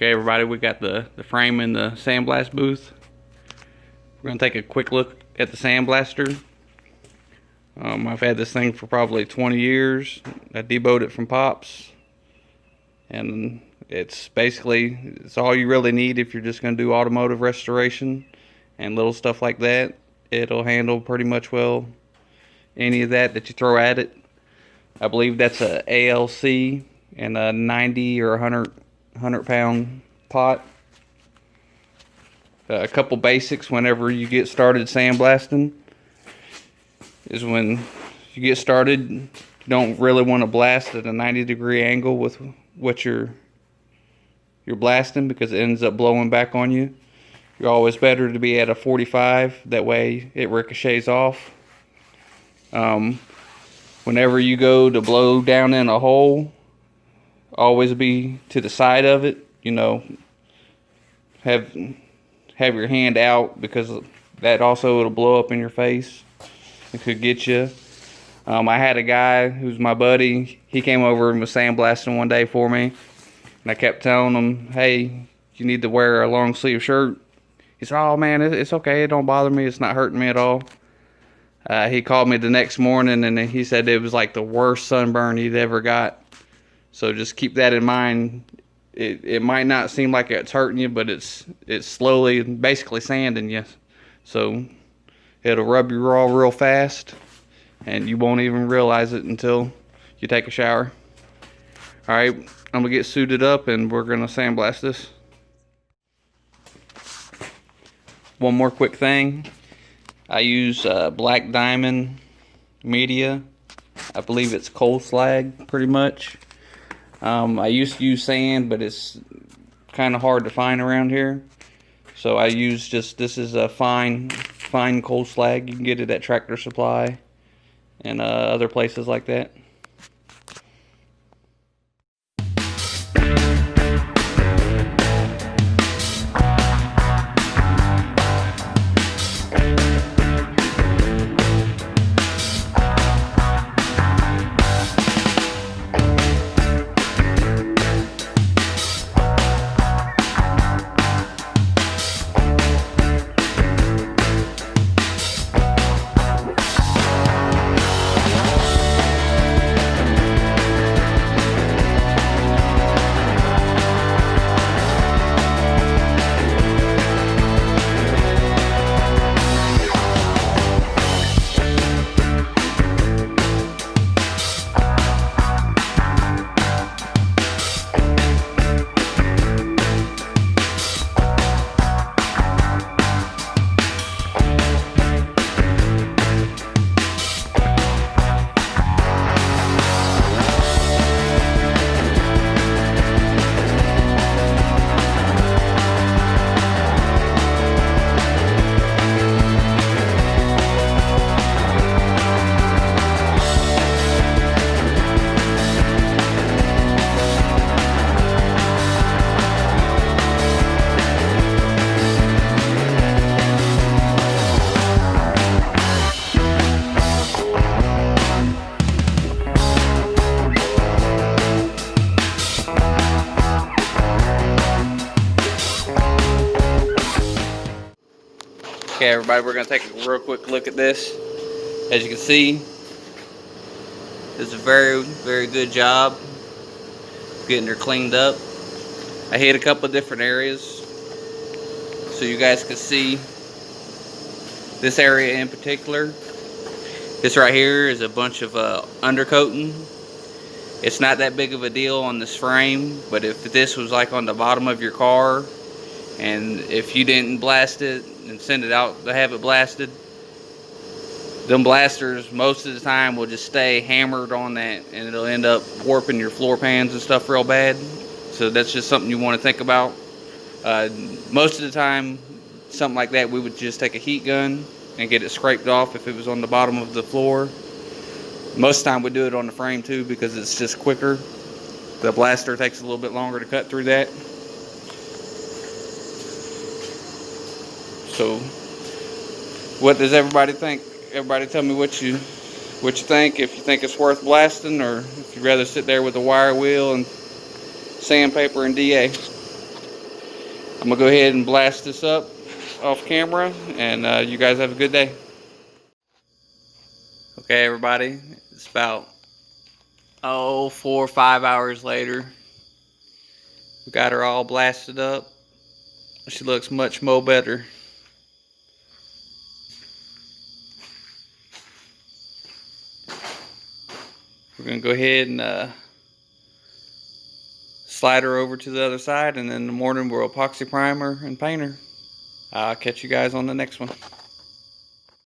Okay, everybody, we got the frame in the sandblast booth. We're going to take a quick look at the sandblaster. I've had this thing for probably 20 years. I debowed it from Pops. And it's all you really need if you're just going to do automotive restoration and little stuff like that. It'll handle pretty much well any of that you throw at it. I believe that's a ALC and a 90 or 100 pound pot. A couple basics whenever you get started sandblasting is when you get started, you don't really want to blast at a 90-degree angle with what you're blasting, because it ends up blowing back on you. You're always better to be at a 45, that way it ricochets off. Whenever you go to blow down in a hole, always be to the side of it, you know, have your hand out, because that also it'll blow up in your face. It could get you. I had a guy who's my buddy. He came over and was sandblasting one day for me, and I kept telling him, hey, you need to wear a long sleeve shirt. He said, oh man, it's okay, it don't bother me, it's not hurting me at all. He called me the next morning and he said it was like the worst sunburn he'd ever got. So just keep that in mind. It might not seem like it's hurting you, but it's slowly basically sanding you. So it'll rub you raw real fast, and you won't even realize it until you take a shower. Alright, I'm going to get suited up and we're going to sandblast this. One more quick thing. I use black diamond media. I believe it's coal slag pretty much. I used to use sand, but it's kind of hard to find around here. So I use this is a fine coal slag. You can get it at Tractor Supply and other places like that. Okay, everybody, we're going to take a real quick look at this. As you can see, it's a very, very good job getting her cleaned up. I hit a couple of different areas so you guys can see this area in particular. This right here is a bunch of undercoating. It's not that big of a deal on this frame, but if this was like on the bottom of your car, and if you didn't blast it and send it out to have it blasted, them blasters most of the time will just stay hammered on that, and it'll end up warping your floor pans and stuff real bad. So that's just something you want to think about. Most of the time, something like that, we would just take a heat gun and get it scraped off if it was on the bottom of the floor. Most of the time we do it on the frame too, because it's just quicker. The blaster takes a little bit longer to cut through that. So, what does everybody think? Everybody tell me what you think. If you think it's worth blasting, or if you'd rather sit there with a wire wheel and sandpaper and DA. I'm gonna go ahead and blast this up off camera, and you guys have a good day. Okay, everybody, it's about 4 or 5 hours later. We got her all blasted up. She looks much more better. We're gonna go ahead and slide her over to the other side, and then in the morning we'll epoxy primer and paint her. I'll catch you guys on the next one.